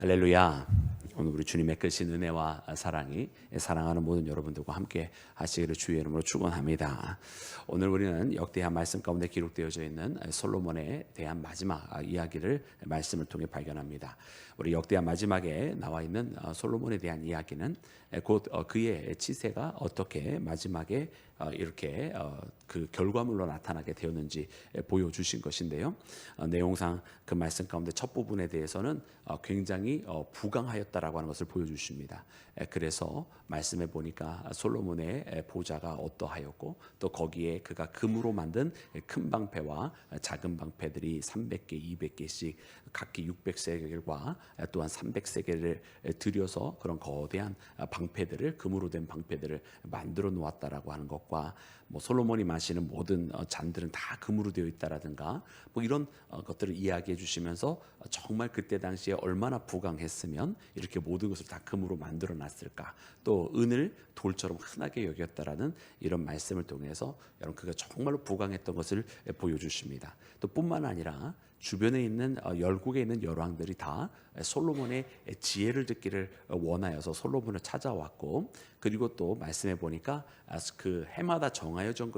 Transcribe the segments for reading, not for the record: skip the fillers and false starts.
할렐루야. 오늘 우리 주님의 크신 은혜와 사랑이 사랑하는 모든 여러분들과 함께 하시기를 주의 이름으로 축원합니다. 오늘 우리는 역대한 말씀 가운데 기록되어져 있는 솔로몬에 대한 마지막 이야기를 말씀을 통해 발견합니다. 우리 역대한 마지막에 나와 있는 솔로몬에 대한 이야기는 곧 그의 치세가 어떻게 마지막에 이렇게 그 결과물로 나타나게 되었는지 보여주신 것인데요. 내용상 그 말씀 가운데 첫 부분에 대해서는 굉장히 부강하였다라고 하는 것을 보여주십니다. 그래서 말씀해 보니까 솔로몬의 보좌가 어떠하였고 또 거기에 그가 금으로 만든 큰 방패와 작은 방패들이 300개, 200개씩 각기 600세겔과 또한 300세겔을 들여서 그런 거대한 방패들을 금으로 된 방패들을 만들어 놓았다라고 하는 것과 뭐 솔로몬이 마시는 모든 잔들은 다 금으로 되어 있다라든가 뭐 이런 것들을 이야기해 주시면서 정말 그때 당시에 얼마나 부강했으면 이렇게 모든 것을 다 금으로 만들어 놨을까, 또 은을 돌처럼 흔하게 여겼다라는 이런 말씀을 통해서 여러분 그가 정말로 부강했던 것을 보여주십니다. 또 뿐만 아니라 주변에 있는 열국에 있는 열왕들이 다 솔로몬의 지혜를 듣기를 원하여서 솔로몬을 찾아왔고, 그리고 또 말씀해 보니까 그 해마다 정하여진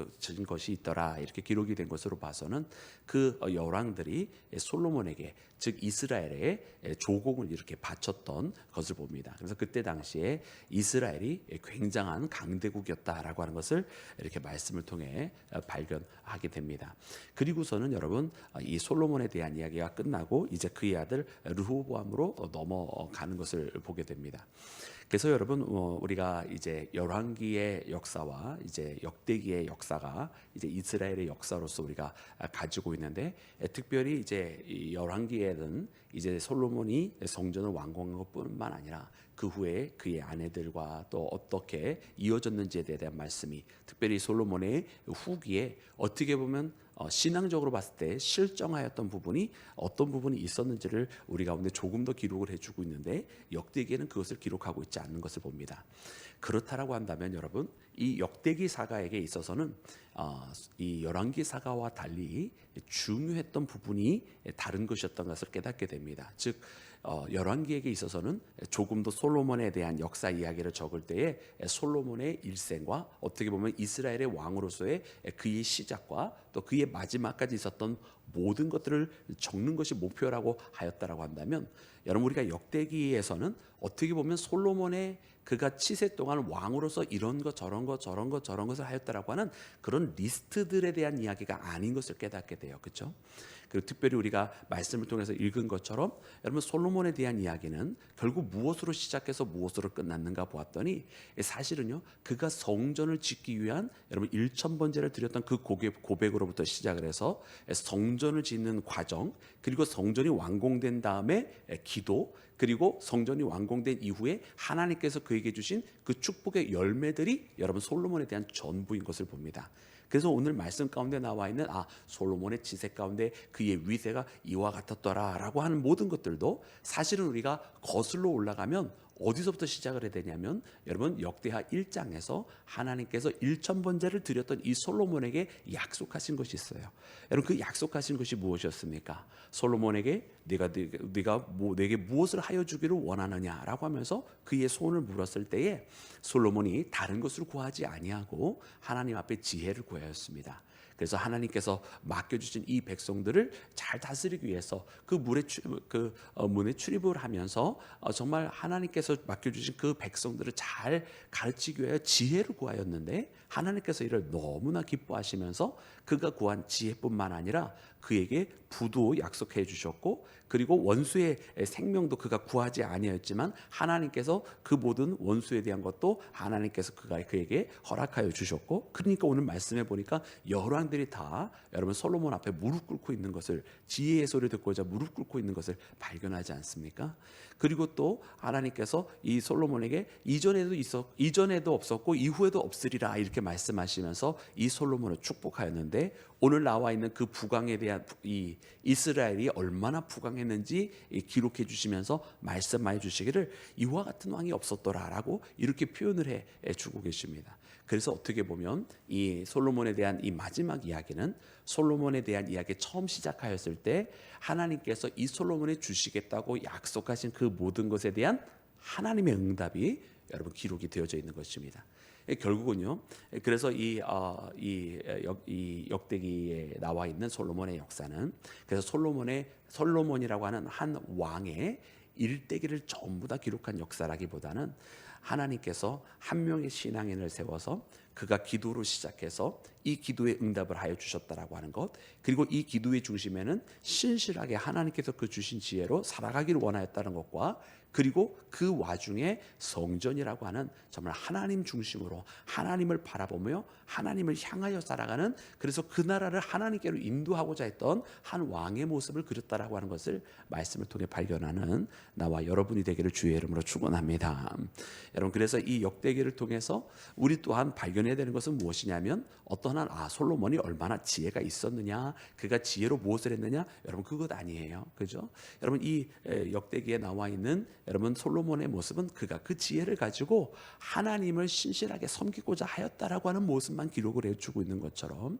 것이 있더라 이렇게 기록이 된 것으로 봐서는 그 열왕들이 솔로몬에게, 즉 이스라엘에 조공을 이렇게 바쳤던 것을 봅니다. 그래서 그때 당시에 이스라엘이 굉장한 강대국이었다라고 하는 것을 이렇게 말씀을 통해 발견하게 됩니다. 그리고서는 여러분 이 솔로몬에 대한 이야기가 끝나고 이제 그의 아들 르호보암으로 넘어가는 것을 보게 됩니다. 그래서 여러분 우리가 이제 열왕기의 역사와 이제 역대기의 역사가 이제 이스라엘의 역사로서 우리가 가지고 있는데, 특별히 이제 열왕기에는 이제 솔로몬이 성전을 완공한 것뿐만 아니라 그 후에 그의 아내들과 또 어떻게 이어졌는지에 대한 말씀이, 특별히 솔로몬의 후기에 어떻게 보면 신앙적으로 봤을 때 실정하였던 부분이 어떤 부분이 있었는지를 우리 가운데 조금 더 기록을 해주고 있는데, 역대기에는 그것을 기록하고 있지 않는 것을 봅니다. 그렇다라고 한다면 여러분 이 역대기 사가에게 있어서는 이 열왕기 사가와 달리 중요했던 부분이 다른 것이었던 것을 깨닫게 됩니다. 즉 열왕기에게 있어서는 조금 더 솔로몬에 대한 역사 이야기를 적을 때에 솔로몬의 일생과 어떻게 보면 이스라엘의 왕으로서의 그의 시작과 또 그의 마지막까지 있었던 모든 것들을 적는 것이 목표라고 하였다라고 한다면, 여러분 우리가 역대기에서는 어떻게 보면 솔로몬의 그가 치세 동안 왕으로서 이런 것 저런 것 저런 것 저런 것을 하였다라고 하는 그런 리스트들에 대한 이야기가 아닌 것을 깨닫게 돼요. 그렇죠? 그리고 특별히 우리가 말씀을 통해서 읽은 것처럼 여러분 솔로몬에 대한 이야기는 결국 무엇으로 시작해서 무엇으로 끝났는가 보았더니, 사실은요 그가 성전을 짓기 위한 여러분 1,000번제를 드렸던 그 고백으로부터 시작을 해서 성전을 짓는 과정, 그리고 성전이 완공된 다음에 기도, 그리고 성전이 완공된 이후에 하나님께서 그에게 주신 그 축복의 열매들이 여러분 솔로몬에 대한 전부인 것을 봅니다. 그래서 오늘 말씀 가운데 나와 있는 솔로몬의 지세 가운데 그의 위세가 이와 같았더라라고 하는 모든 것들도 사실은 우리가 거슬러 올라가면 어디서부터 시작을 해야 되냐면, 여러분 역대하 1장에서 하나님께서 1,000번제를 드렸던 이 솔로몬에게 약속하신 것이 있어요. 여러분 그 약속하신 것이 무엇이었습니까? 솔로몬에게 네가 내게 무엇을 하여 주기를 원하느냐라고 하면서 그의 소원을 물었을 때에 솔로몬이 다른 것을 구하지 아니하고 하나님 앞에 지혜를 구하였습니다. 그래서 하나님께서 맡겨주신 이 백성들을 잘 다스리기 위해서 그 문에 출입을 하면서 정말 하나님께서 맡겨주신 그 백성들을 잘 가르치기 위하여 지혜를 구하였는데, 하나님께서 이를 너무나 기뻐하시면서 그가 구한 지혜뿐만 아니라 그에게 부도 약속해 주셨고, 그리고 원수의 생명도 그가 구하지 아니하였지만 하나님께서 그 모든 원수에 대한 것도 하나님께서 그에게 허락하여 주셨고, 그러니까 오늘 말씀해 보니까 열왕들이 다 여러분 솔로몬 앞에 무릎 꿇고 있는 것을, 지혜의 소리를 듣고자 무릎 꿇고 있는 것을 발견하지 않습니까? 그리고 또 하나님께서 이 솔로몬에게 이전에도 없었고 이후에도 없으리라 이렇게 말씀하시면서 이 솔로몬을 축복하였는데, 오늘 나와 있는 그 부강에 대한 대한 이 이스라엘이 얼마나 부강했는지 기록해 주시면서 말씀해 주시기를 이와 같은 왕이 없었더라라고 이렇게 표현을 해 주고 계십니다. 그래서 어떻게 보면 이 솔로몬에 대한 이 마지막 이야기는 솔로몬에 대한 이야기 처음 시작하였을 때 하나님께서 이 솔로몬에 주시겠다고 약속하신 그 모든 것에 대한 하나님의 응답이 여러분 기록이 되어져 있는 것입니다. 결국은요. 그래서 이 역대기에 나와 있는 솔로몬의 역사는 그래서 솔로몬이라고 하는 한 왕의 일대기를 전부 다 기록한 역사라기보다는 하나님께서 한 명의 신앙인을 세워서 그가 기도로 시작해서 이 기도에 응답을 하여 주셨다라고 하는 것, 그리고 이 기도의 중심에는 신실하게 하나님께서 그 주신 지혜로 살아가기를 원하였다는 것과, 그리고 그 와중에 성전이라고 하는 정말 하나님 중심으로 하나님을 바라보며 하나님을 향하여 살아가는, 그래서 그 나라를 하나님께로 인도하고자 했던 한 왕의 모습을 그렸다라고 하는 것을 말씀을 통해 발견하는 나와 여러분이 되기를 주의 이름으로 축원합니다. 여러분, 그래서 이 역대기를 통해서 우리 또한 발견해야 되는 것은 무엇이냐면 어떠한 솔로몬이 얼마나 지혜가 있었느냐, 그가 지혜로 무엇을 했느냐, 여러분 그것 아니에요. 그죠? 여러분 이 역대기에 나와 있는 여러분 솔로몬의 모습은 그가 그 지혜를 가지고 하나님을 신실하게 섬기고자 하였다라고 하는 모습만 기록을 해주고 있는 것처럼,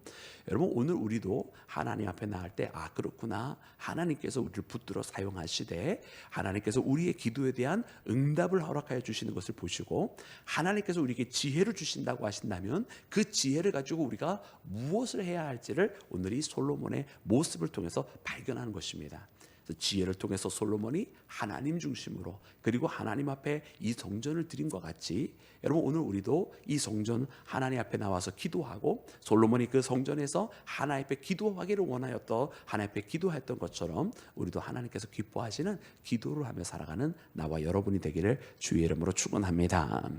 여러분 오늘 우리도 하나님 앞에 나갈 때 그렇구나, 하나님께서 우리를 붙들어 사용하시되 하나님께서 우리의 기도에 대한 응답을 허락하여 주시는 것을 보시고 하나님께서 우리에게 지혜를 주신다고 하신다면 그 지혜를 가지고 우리가 무엇을 해야 할지를 오늘 이 솔로몬의 모습을 통해서 발견하는 것입니다. 지혜를 통해서 솔로몬이 하나님 중심으로, 그리고 하나님 앞에 이 성전을 드린 것 같이 여러분 오늘 우리도 이 성전 하나님 앞에 나와서 기도하고 솔로몬이 그 성전에서 하나님 앞에 기도하기를 원하였던 하나님 앞에 기도했던 것처럼 우리도 하나님께서 기뻐하시는 기도를 하며 살아가는 나와 여러분이 되기를 주의 이름으로 축원합니다.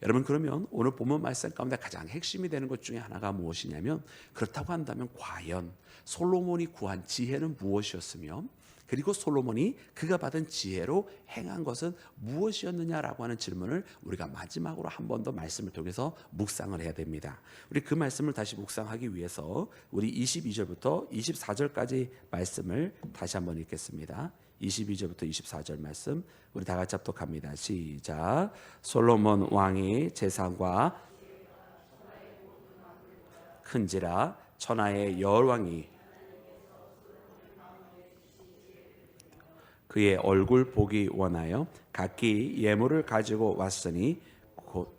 여러분, 그러면 오늘 본문 말씀 가운데 가장 핵심이 되는 것 중에 하나가 무엇이냐면, 그렇다고 한다면 과연 솔로몬이 구한 지혜는 무엇이었으며, 그리고 솔로몬이 그가 받은 지혜로 행한 것은 무엇이었느냐라고 하는 질문을 우리가 마지막으로 한 번 더 말씀을 통해서 묵상을 해야 됩니다. 우리 그 말씀을 다시 묵상하기 위해서 우리 22절부터 24절까지 말씀을 다시 한번 읽겠습니다. 22절부터 24절 말씀 우리 다 같이 합독합니다. 시작. 솔로몬 왕이 재산과 큰지라 천하의 여왕이 그의 얼굴 보기 원하여 각기 예물을 가지고 왔으니 곧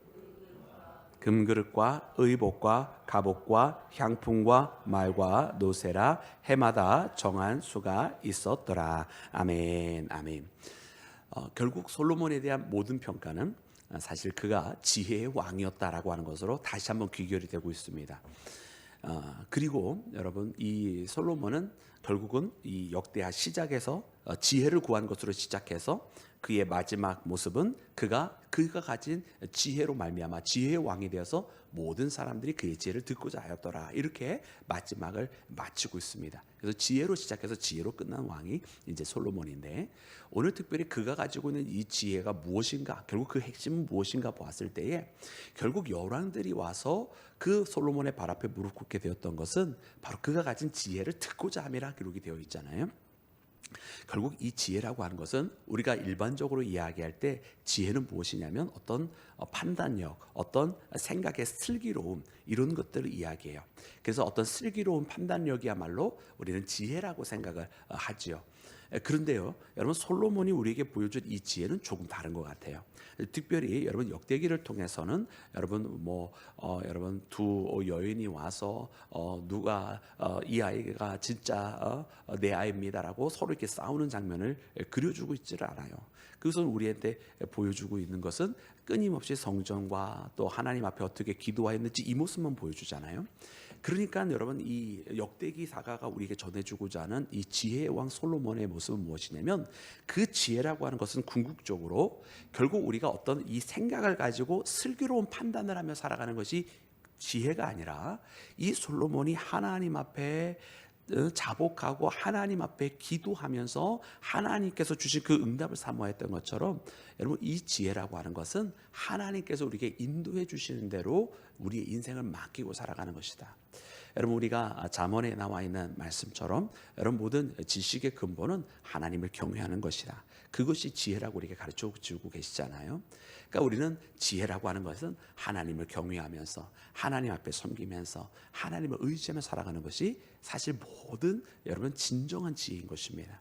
금그릇과 의복과 갑옷과 향품과 말과 노새라 해마다 정한 수가 있었더라. 아멘. 아멘. 결국 솔로몬에 대한 모든 평가는 사실 그가 지혜의 왕이었다라고 하는 것으로 다시 한번 귀결이 되고 있습니다. 그리고 여러분 이 솔로몬은 결국은 이 역대하 시작에서 지혜를 구한 것으로 시작해서 그의 마지막 모습은 그가 가진 지혜로 말미암아 지혜의 왕이 되어서 모든 사람들이 그의 지혜를 듣고자 하였더라. 이렇게 마지막을 마치고 있습니다. 그래서 지혜로 시작해서 지혜로 끝난 왕이 이제 솔로몬인데, 오늘 특별히 그가 가지고 있는 이 지혜가 무엇인가, 결국 그 핵심은 무엇인가 보았을 때에 결국 여왕들이 와서 그 솔로몬의 발 앞에 무릎 꿇게 되었던 것은 바로 그가 가진 지혜를 듣고자 함이라 기록이 되어 있잖아요. 결국 이 지혜라고 하는 것은 우리가 일반적으로 이야기할 때 지혜는 무엇이냐면 어떤 판단력, 어떤 생각의 슬기로움, 이런 것들을 이야기해요. 그래서 어떤 슬기로운 판단력이야말로 우리는 지혜라고 생각을 하지요. 그런데요, 여러분 솔로몬이 우리에게 보여준 이 지혜는 조금 다른 것 같아요. 특별히 여러분 역대기를 통해서는 여러분 여러분 두 여인이 와서 누가 이 아이가 진짜 내 아이입니다라고 서로 이렇게 싸우는 장면을 그려주고 있지를 않아요. 그것은 우리한테 보여주고 있는 것은 끊임없이 성전과 또 하나님 앞에 어떻게 기도하였는지 이 모습만 보여주잖아요. 그러니까 여러분 이 역대기 사가가 우리에게 전해주고자 하는 이 지혜의 왕 솔로몬의 모습은 무엇이냐면, 그 지혜라고 하는 것은 궁극적으로 결국 우리가 어떤 이 생각을 가지고 슬기로운 판단을 하며 살아가는 것이 지혜가 아니라, 이 솔로몬이 하나님 앞에 자복하고 하나님 앞에 기도하면서 하나님께서 주신 그 응답을 사모했던 것처럼, 여러분 이 지혜라고 하는 것은 하나님께서 우리에게 인도해 주시는 대로 우리의 인생을 맡기고 살아가는 것이다. 여러분 우리가 잠언에 나와 있는 말씀처럼 여러분 모든 지식의 근본은 하나님을 경외하는 것이다. 그것이 지혜라고 우리에게 가르쳐 주고 계시잖아요. 그러니까 우리는 지혜라고 하는 것은 하나님을 경외하면서 하나님 앞에 섬기면서 하나님을 의지하며 살아가는 것이 사실 모든 여러분 진정한 지혜인 것입니다.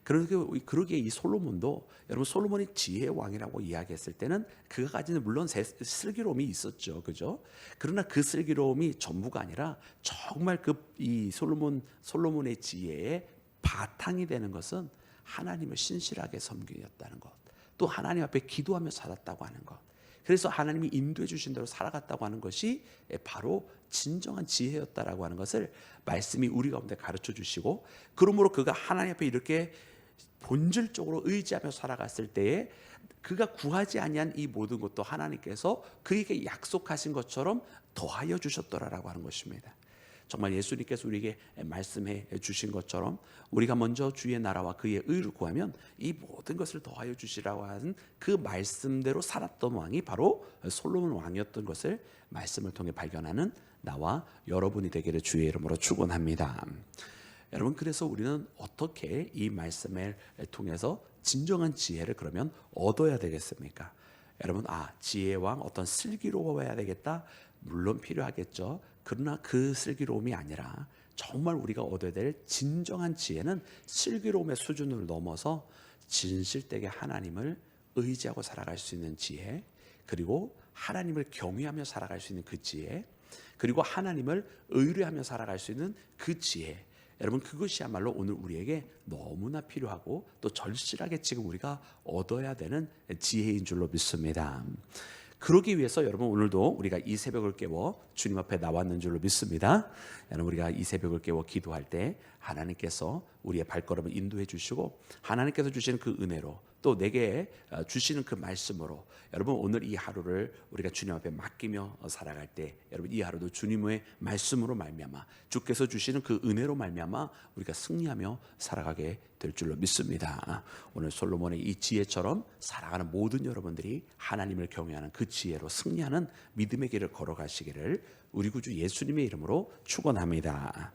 그러기에 이 솔로몬도 여러분 솔로몬이 지혜의 왕이라고 이야기했을 때는 그가 가지는 물론 슬기로움이 있었죠, 그죠? 그러나 그 슬기로움이 전부가 아니라 정말 이 솔로몬의 지혜의 바탕이 되는 것은 하나님을 신실하게 섬기였다는 것, 또 하나님 앞에 기도하며 살았다고 하는 것. 그래서 하나님이 인도해 주신 대로 살아갔다고 하는 것이 바로 진정한 지혜였다라고 하는 것을 말씀이 우리 가운데 가르쳐 주시고, 그러므로 그가 하나님 앞에 이렇게 본질적으로 의지하며 살아갔을 때에 그가 구하지 아니한 이 모든 것도 하나님께서 그에게 약속하신 것처럼 더하여 주셨더라라고 하는 것입니다. 정말 예수님께서 우리에게 말씀해 주신 것처럼 우리가 먼저 주의 나라와 그의 의를 구하면 이 모든 것을 더하여 주시라고 하는 그 말씀대로 살았던 왕이 바로 솔로몬 왕이었던 것을 말씀을 통해 발견하는 나와 여러분이 되기를 주의 이름으로 축원합니다. 여러분, 그래서 우리는 어떻게 이 말씀을 통해서 진정한 지혜를 그러면 얻어야 되겠습니까? 여러분, 지혜의 왕 어떤 슬기로워야 되겠다? 물론 필요하겠죠. 그러나 그 슬기로움이 아니라 정말 우리가 얻어야 될 진정한 지혜는 슬기로움의 수준을 넘어서 진실되게 하나님을 의지하고 살아갈 수 있는 지혜, 그리고 하나님을 경외하며 살아갈 수 있는 그 지혜, 그리고 하나님을 의뢰하며 살아갈 수 있는 그 지혜. 여러분, 그것이야말로 오늘 우리에게 너무나 필요하고 또 절실하게 지금 우리가 얻어야 되는 지혜인 줄로 믿습니다. 그러기 위해서 여러분 오늘도 우리가 이 새벽을 깨워 주님 앞에 나왔는 줄로 믿습니다. 여러분, 우리가 이 새벽을 깨워 기도할 때 하나님께서 우리의 발걸음을 인도해 주시고 하나님께서 주시는 그 은혜로 또 내게 주시는 그 말씀으로 여러분 오늘 이 하루를 우리가 주님 앞에 맡기며 살아갈 때 여러분 이 하루도 주님의 말씀으로 말미암아 주께서 주시는 그 은혜로 말미암아 우리가 승리하며 살아가게 될 줄로 믿습니다. 오늘 솔로몬의 이 지혜처럼 살아가는 모든 여러분들이 하나님을 경외하는 그 지혜로 승리하는 믿음의 길을 걸어가시기를 우리 구주 예수님의 이름으로 축원합니다.